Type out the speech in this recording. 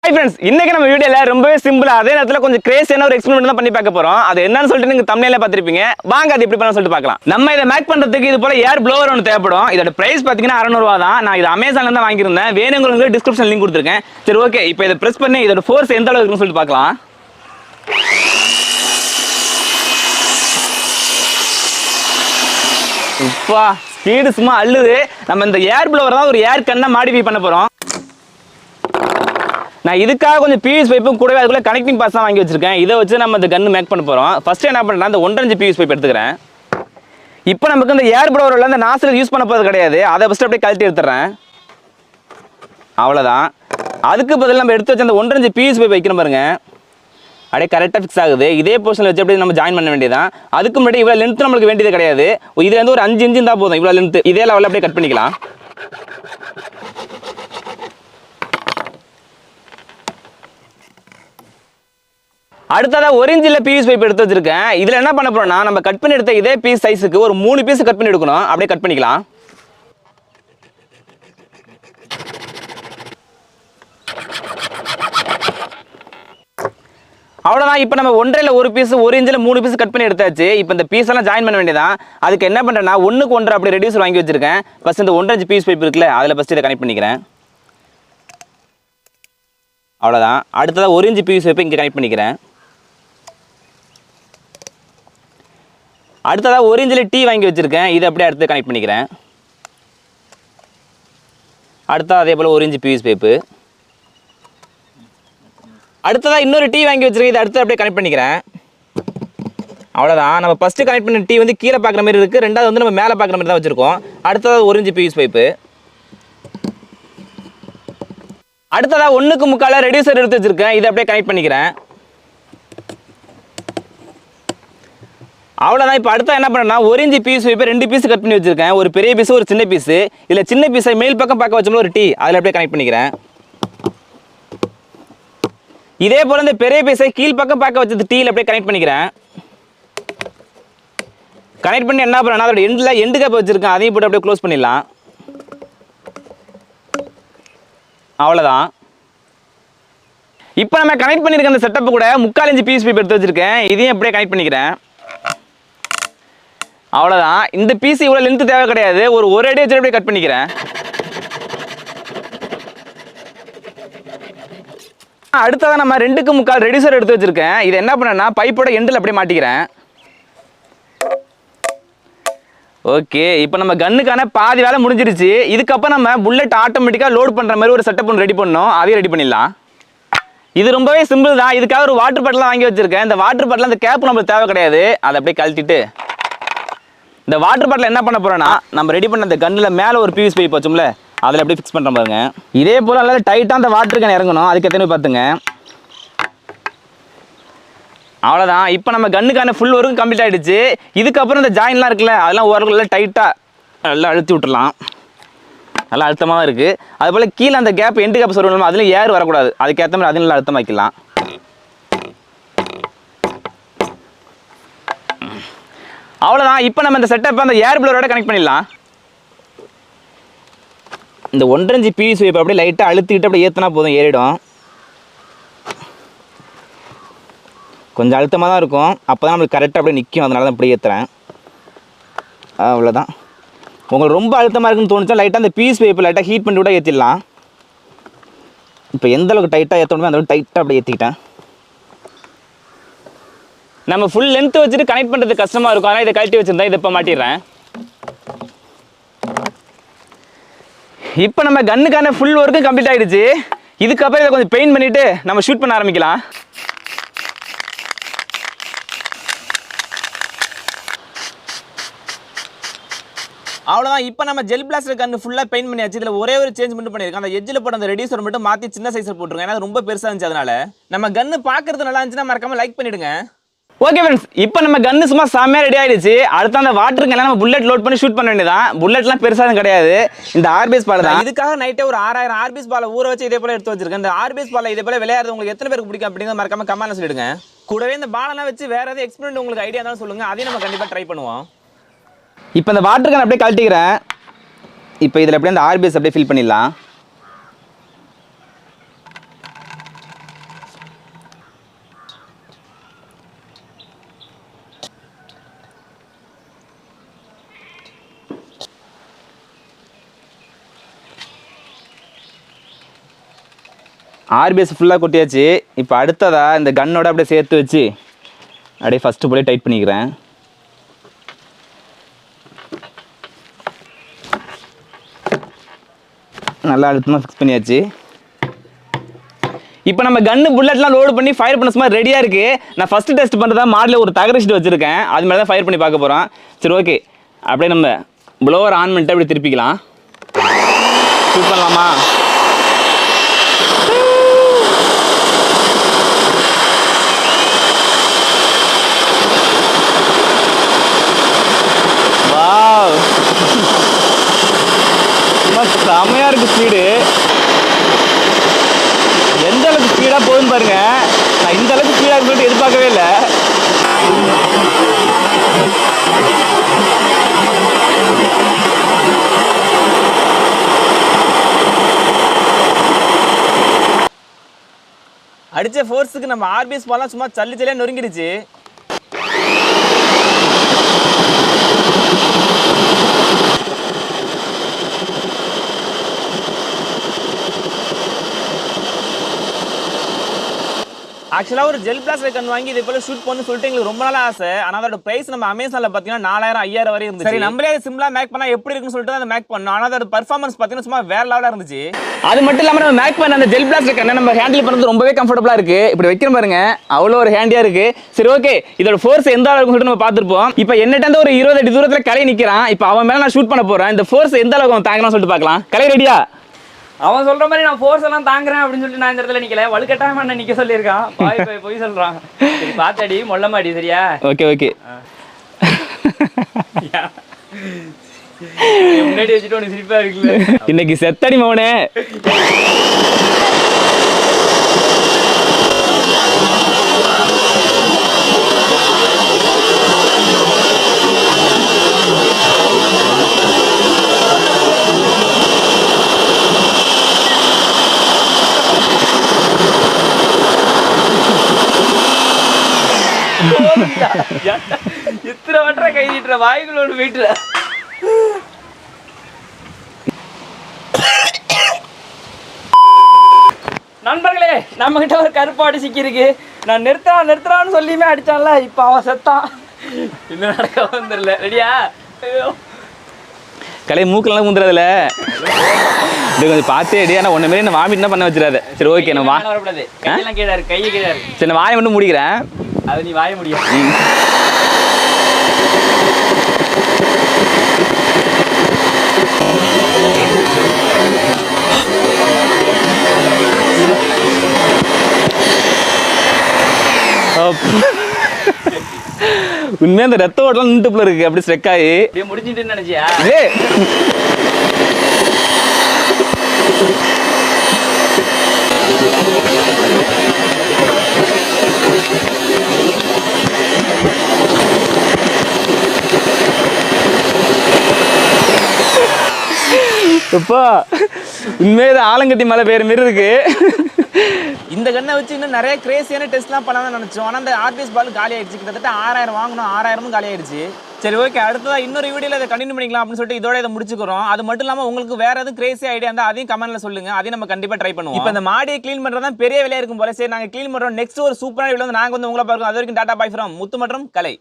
Hi friends, இன்னைக்கு நம்ம வீடியோல ரொம்பவே சிம்பிளா அதே நேரத்துல கொஞ்சம் கிரேசியான ஒரு எக்ஸ்பெரிமென்ட் தான் பண்ணி பார்க்க போறோம். அது என்னன்னு சொல்லிட்டு நீங்க தம்ப்நெயில்ல பாத்திருப்பீங்க. வாங்க அது எப்படி பண்ணனும் சொல்லிட்டு பார்க்கலாம். நம்ம இத மேக் பண்றதுக்கு இது போல ஏர் ப்ளோவர் ஒன்னு தேவைப்படும். இதோட பிரைஸ் பாத்தீங்கன்னா 600 ரூபாய் தான். நான் இது Amazonல இருந்து வாங்கியிருந்தேன். வேணும்ங்களுக்கு டிஸ்கிரிப்ஷன் லிங்க் கொடுத்திருக்கேன். சரி ஓகே, இப்போ இத பிரஸ் பண்ணி இதோட ஃபோர்ஸ் எந்த அளவுக்கு இருக்குன்னு சொல்லிட்டு பார்க்கலாம். இப்பா ஸ்பீடு சும்மா அள்ளுது. நம்ம இந்த ஏர் ப்ளோவர் தான் ஒரு ஏர் கன்னை மாடிஃபை பண்ண போறோம். நான் இதுக்காக கொஞ்சம் பிவிசி பைப்பும் கூடவே அதுக்குள்ள கனெக்டிங் பார்ட்ஸ் தான் வாங்கி வச்சிருக்கேன். இதை வச்சு நம்ம இந்த கன்னு மேக் பண்ண போறோம். ஃபர்ஸ்ட் என்ன பண்றேன்னா இந்த 1.5 பிவிசி பைப் எடுத்துக்கிறேன். இப்போ நமக்கு இந்த ஏர் ப்ளோவர்ல அந்த நாசில் யூஸ் பண்ண போறது கிடையாது. அதை ஃபர்ஸ்ட் அப்படியே கழட்டி எடுத்துறேன். அவ்வளவுதான். அதுக்கு பதில் நம்ம எடுத்து வச்ச அந்த 1.5 பிவிசி பைப் வைக்கணும் பாருங்க. அப்படியே கரெக்டாக ஃபிக்ஸ் ஆகுது. இதே போர்ஷனில் வச்சு அப்படியே நம்ம ஜாயின் பண்ண வேண்டியதான். அதுக்கு முன்னாடி இவ்வளோ லென்த் நம்மளுக்கு வேண்டியது கிடையாது. இதுல இருந்து ஒரு 5 இன்ச்சு தான் போதும். இவ்வளோ லென்த் இதே லெவலில் அப்படியே கட் பண்ணிக்கலாம். அடுத்ததா 1 இன்ச்சில் பிவிசி பைப் எடுத்து வச்சிருக்கேன். இதுல என்ன பண்ண போறோம்னா நம்ம கட் பண்ணி எடுத்த இதே பீஸ் சைஸுக்கு ஒரு 3 பீஸ் கட் பண்ணி எடுக்கணும். அப்படியே கட் பண்ணிக்கலாம். அவ்வளோதான். இப்போ நம்ம 1.5ல 1 பீஸ் 1 இன்ச்சில் 3 பீஸ் கட் பண்ணி எடுத்தாச்சு. இப்போ இந்த பீஸ் எல்லாம் ஜாயின் பண்ண வேண்டியதான். அதுக்கு என்ன பண்றேன்னா 1க்கு 1 அப்படி ரெடியூசர் வாங்கி வச்சிருக்கேன். ஃபர்ஸ்ட் இந்த 1.5 பீஸ் பைப் இருக்குல்ல, அதில் ஃபர்ஸ்ட் இதை கனெக்ட் பண்ணிக்கிறேன். அவ்வளோதான். அடுத்ததாக 1 இன்ச் பிவிசி பைப்பை இங்கே கனெக்ட் பண்ணிக்கிறேன். அடுத்ததாக 1 இன்ச்சில் டீ வாங்கி வச்சிருக்கேன். இதை அப்படியே அடுத்து கனெக்ட் பண்ணிக்கிறேன். அடுத்ததாக அதே போல் 1 இன்ச் பிவிசி பைப்பு. அடுத்ததாக இன்னொரு டீ வாங்கி வச்சிருக்கேன். இதை அடுத்து அப்படியே கனெக்ட் பண்ணிக்கிறேன். அவ்வளோதான். நம்ம ஃபஸ்ட்டு கனெக்ட் பண்ண டீ வந்து கீழே பார்க்குற மாதிரி இருக்குது. ரெண்டாவது வந்து நம்ம மேலே பார்க்குற மாதிரி தான் வச்சுருக்கோம். அடுத்ததாக 1 இன்ச் பிவிசி பைப்பு. அடுத்ததாக 1க்கு 3/4 ரெடியூசர் எடுத்து வச்சிருக்கேன். இதை அப்படியே கனெக்ட் பண்ணிக்கிறேன். அவ்வளோதான். இப்போ அடுத்த என்ன பண்ணேன்னா 1 இன்ச் பீஸ் பைப்பை 2 பீஸ் கட் பண்ணி வச்சிருக்கேன். ஒரு பெரிய பீஸ் ஒரு சின்ன பீஸ். இதில் சின்ன பீஸை மேல் பக்கம் பார்க்க வச்சோம்னா ஒரு டீ, அதில் அப்படியே கனெக்ட் பண்ணிக்கிறேன். இதே போல் இந்த பெரிய பீஸை கீழ் பக்கம் பார்க்க வச்சது டீயில் அப்படியே கனெக்ட் பண்ணிக்கிறேன். கனெக்ட் பண்ணி என்ன பண்ணேன்னா அதோட எண்டு கேப் வச்சிருக்கேன். அதையும் போட்டு அப்படியே க்ளோஸ் பண்ணிடலாம். அவ்வளோதான். இப்போ நம்ம கனெக்ட் பண்ணியிருக்க அந்த செட்டப் கூட 3/4 இன்ச் பீஸ் பைப் எடுத்து வச்சிருக்கேன். இதையும் அப்படியே கனெக்ட் பண்ணிக்கிறேன். அவ்வளோதான். இந்த பீஸ் இவ்வளோ லென்த் தேவை கிடையாது. ஒரு அடி வச்சு அப்படியே கட் பண்ணிக்கிறேன். அடுத்ததான் நம்ம 2க்கு 3/4 ரெடியூசர் எடுத்து வச்சிருக்கேன். இதை என்ன பண்ணேன்னா பைப்போட எண்டில் அப்படியே மாட்டிக்கிறேன். ஓகே, இப்போ நம்ம கன்னுக்கான பாதி வேலை முடிஞ்சிருச்சு. இதுக்கப்புறம் நம்ம புல்லட் ஆட்டோமேட்டிக்காக லோட் பண்ணுற மாதிரி ஒரு செட்டப் ஒன்று ரெடி பண்ணோம். அதையும் ரெடி பண்ணிடலாம். இது ரொம்பவே சிம்பிள் தான். இதுக்காக ஒரு வாட்டர் பாட்டில் வாங்கி வச்சிருக்கேன். இந்த வாட்டர் பாட்டில் அந்த கேப் நம்மளுக்கு தேவை கிடையாது. அதை அப்படியே கழட்டிட்டு இந்த வாட்டர் பாட்டில் என்ன பண்ண போறோம்னா நம்ம ரெடி பண்ண அந்த கன்னில் மேலே ஒரு பிவிசி பைப் வச்சோம்ல, அதில் அப்படியே ஃபிக்ஸ் பண்ணுற பாருங்க. இதே போல் நல்லா டைட்டாக அந்த வாட்டர் கேன் இறங்கணும். அதுக்கு எத்தனை பார்த்துங்க. அவ்வளோதான். இப்போ நம்ம கன்னுக்கான ஃபுல் ஒர்க்கும் கம்ப்ளீட் ஆகிடுச்சு. இதுக்கப்புறம் இந்த ஜாயின்லாம் இருக்குல்ல, அதெல்லாம் ஓரளவுக்கு நல்லா டைட்டாக நல்லா அழுத்தி விட்டுடலாம். நல்லா அழுத்தமாக தான் இருக்குது. அதுபோல் கீழே அந்த கேப் எண்டு கேப் சொல்லணும், அதுலேயும் ஏர் வரக்கூடாது. அதுக்கேற்ற மாதிரி அதையும் நல்லா அழுத்தமாக வைக்கலாம். அவ்வளோதான். இப்போ நம்ம இந்த செட்டப்பை அந்த ஏர் ப்ளோரோட கனெக்ட் பண்ணிடலாம். இந்த 1.5 இன்ச் பிவிசி பைப் அப்படியே லைட்டாக அழுத்திக்கிட்டு அப்படியே ஏற்றினா போதும், ஏறிடும். கொஞ்சம் அழுத்தமாக தான் இருக்கும். அப்போ தான் நம்மளுக்கு கரெக்டாக அப்படியே நிற்கும். அதனால தான் இப்படி ஏற்றுறேன். அவ்வளோதான். உங்களுக்கு ரொம்ப அழுத்தமாக இருக்குன்னு தோணுச்சா லைட்டாக அந்த பிவிசி பைப்பை லைட்டாக ஹீட் பண்ணி கூட ஏற்றிடலாம். இப்போ எந்த அளவுக்கு டைட்டாக ஏற்றணுமோ அந்த அளவுக்கு டைட்டாக அப்படியே ஏற்றிக்கிட்டேன். நம்ம ஃபுல் லென்த் வச்சுட்டு கனெக்ட் பண்ணுறது கஷ்டமாக இருக்கும். ஆனால் இதை கழட்டி வச்சுருந்தா இதை இப்போ மாட்டிடுறேன். இப்போ நம்ம கன்னுக்கான ஃபுல் ஒர்க்கும் கம்ப்ளீட் ஆகிடுச்சு. இதுக்கப்புறம் இதை கொஞ்சம் பெயிண்ட் பண்ணிவிட்டு நம்ம ஷூட் பண்ண ஆரம்பிக்கலாம். அவ்வளோதான். இப்போ நம்ம ஜெல் பிளாஸ்டர் கன்று ஃபுல்லாக பெயிண்ட் பண்ணியாச்சு. இதில் ஒரே ஒரு சேஞ்ச் மட்டும் பண்ணியிருக்கோம். அந்த எஜ்ஜில் போட்டு அந்த ரெடியூசர் மட்டும் மாற்றி சின்ன சைஸில் போட்டுருங்க. ஏன்னா ரொம்ப பெருசாக இருந்துச்சு. அதனால நம்ம கன்று பார்க்கறது நல்லா இருந்துச்சுன்னா மறக்காமல் லைக் பண்ணிவிடுங்க. ஓகே ஃப்ரெண்ட்ஸ், இப்போ நம்ம கன்னு சும்மா செம்மையாக ரெடி ஆகிடுச்சு. அடுத்த அந்த வாட்டருக்கு எல்லாம் நம்ம புல்லட் லோட் பண்ணி ஷூட் பண்ண வேண்டியதான். புல்லட்லாம் பெருசாக கிடையாது. இந்த ஆர்பிஎஸ் பால் தான். இதுக்காக நைட்டே ஒரு 6000 ஆர்பிஎஸ் பாலை ஊற வச்சு இதே போல எடுத்து வச்சிருக்கேன். இந்த ஆர்பிஎஸ் பாலை இதே போல விளையாடுறது உங்களுக்கு எத்தனை பேருக்கு பிடிக்கும் அப்படிங்கிறத மறக்காம கமெண்ட்ல சொல்லிடுங்க. கூடவே இந்த பாலெல்லாம் வச்சு வேற ஏதாவது எக்ஸ்பெரிமெண்ட் உங்களுக்கு ஐடியா இருந்தாலும் சொல்லுங்க. அதையும் நம்ம கண்டிப்பாக ட்ரை பண்ணுவோம். இப்போ இந்த வாட்டர் கேன் அப்படியே கழட்டிக்கிறேன். இப்போ இதில் அப்படியே அந்த ஆர்பிஎஸ் அப்படியே ஃபில் பண்ணிடலாம். ஆர்பிஎஸ் ஃபுல்லாக கொட்டியாச்சு. இப்போ அடுத்ததாக இந்த கன்னோட அப்படியே சேர்த்து வச்சு அப்படியே ஃபஸ்ட்டு போய் டைட் பண்ணிக்கிறேன். நல்லா அழுத்தமாக ஃபிக்ஸ் பண்ணியாச்சு. இப்போ நம்ம கன்னு புல்லட்லாம் லோடு பண்ணி ஃபயர் பண்ண சும்மா ரெடியாக இருக்குது. நான் ஃபஸ்ட்டு டெஸ்ட் பண்ணுறதா மாடலில் ஒரு தகர ஷீட் வச்சுருக்கேன். அது மேலே தான் ஃபயர் பண்ணி பார்க்க போகிறோம். சரி ஓகே, அப்படியே நம்ம ப்ளோவர் ஆன் பண்ணிட்டு அப்படியே திருப்பிக்கலாம். ஷூட் பண்ணலாமா? வாவ், செமையாக இருக்குது ஸ்பீடு. எந்த அளவுக்கு ஸ்பீடாக போகுதுன்னு பாருங்க. நான் இந்த அளவுக்கு ஸ்பீடாக இருக்குன்னு எதிர்பார்க்கவே இல்லை. அடிச்ச ஃபோர்ஸுக்கு நம்ம ஆர்பிஎஸ் பாலாம் சும்மா சல்லி சல்லியாக நொறுங்கிடுச்சு. ஆக்சுவலாக ஒரு ஜெல் பிளாஸ்டர் கன் வாங்கி இதே போல ஷூட் பண்ணு சொல்லிட்டு எங்களுக்கு ரொம்ப நாள் ஆசை. ஆனால் அதோட பிரைஸ் நம்ம அமேசானில் பார்த்தீங்கன்னா 4000 5000 வரை இருந்துச்சு. சரி, நம்மளே சிம்பிளாக மேக் பண்ணால் எப்படி இருக்குன்னு சொல்லிட்டு அதை மேக் பண்ணோம். ஆனால் அதோட பர்ஃபார்மன்ஸ் பார்த்தீங்கன்னா சும்மா வேற லெவலாக இருந்துச்சு. அது மட்டும் இல்லாமல் நம்ம மேக் பண்ண அந்த ஜெல் பிளாஸ்டர் கண்ணை நம்ம ஹேண்டில் பண்ணுறது ரொம்பவே கம்ஃபர்டபுளாக இருக்குது. இப்படி வைக்கிற பாருங்க, அவ்வளோ ஒரு ஹேண்டியாக இருக்குது. சரி ஓகே, இதோட ஃபோர்ஸ் எந்த அளவுக்கு சொல்லிட்டு நம்ம பார்த்துருப்போம். இப்போ என்னட்ட ஒரு 20 அடி தூரத்தில் கலை நிற்கிறான். இப்போ அவன் மேலே நான் ஷூட் பண்ண போகிறேன். இந்த ஃபோர்ஸ் எந்த அளவுக்கு அவன் தாங்கலாம் சொல்லிட்டு பார்க்கலாம். கலை ரெடியா? அவன் சொல்ற மாதிரி நான் ஃபோர்ஸ் எல்லாம் தாங்குறேன் அப்படின்னு சொல்லிட்டு நான் இந்த இடத்துல நிக்கல. வலுக்கட்டாயமா என்ன நிக்க சொல்லியிருக்கான். போய் சொல்றான். சரி பாத்தடி மொல்லமாடி. சரியா? Okay okay. முன்னாடி வச்சுட்டு உனக்கு சிரிப்பா இருக்குல்ல. இன்னைக்கு செத்தடி மவனே. இத்தனை வட்டுற கை நீட்டுற வாய்களோடு போயிட்டு நண்பர்களே, நம்ம கிட்ட ஒரு கருப்பாடு சிக்கிருக்கு. நான் நிறுத்துறான்னு சொல்லியுமே அடிச்சான்ல. இப்ப அவன் செத்தான். இன்னும் நடக்க வந்துடல. ரெடியா? கலை மூக்கெல்லாம் முந்துறதுல இது கொஞ்சம் பார்த்தே அடி. ஆனால் ஒன்று மாரி நான் வாமிட் என்ன பண்ண வச்சிடாத. சரி ஓகே, நான் வரக்கூடாது. கையெல்லாம் கீழே இருக்கு, கையை கீழே இருக்கு. சரி, நான் வாயை மட்டும் முடிக்கிறேன். அது நீ வாய முடியும். உண்மையா அந்த ரத்த ஓட்டலாம் நின்றுப்புல இருக்கு. அப்படி ஸ்ட்ரெக் ஆகி அப்படியே முடிஞ்சிட்டு நினைச்சியா? அப்பா, உண்மையே ஆலங்கட்டி மலை பேர் மாரி இருக்கு. இந்த கண்ணை வச்சு இன்னும் நிறைய கிரேசியான டெஸ்ட்லாம் பண்ணலாம்னு நினைச்சோம். ஆனால் அந்த ஆர்பிஎஸ் பால் காலி ஆயிடுச்சு. கிட்டத்தட்ட 6000 வாங்கணும், 6000 காலி ஆயிடுச்சு. சரி ஓகே, அடுத்ததாக இன்னொரு வீடியோவில் இதை கண்டினியூ பண்ணிக்கலாம் அப்படின்னு சொல்லிட்டு இதோட இதை முடிச்சுக்கிறோம். அது மட்டும் இல்லாமல் உங்களுக்கு வேற எதுவும் கிரேசி ஐடியா இருந்தால் அதையும் கமெண்ட்ல சொல்லுங்க. அதையும் நம்ம கண்டிப்பாக ட்ரை பண்ணுவோம். இப்போ இந்த மாடியை க்ளீன் பண்ணுறது பெரிய வேலையாக இருக்கும் போல. சரி, நாங்கள் க்ளீன் பண்ணுறோம். நெக்ஸ்ட் ஒரு சூப்பரான வீடியோ வந்து நாங்கள் வந்து உங்களை பார்க்கணும். அது வரைக்கும் டாடா பை ஃப்ரம் முத்து மற்றும் கலை.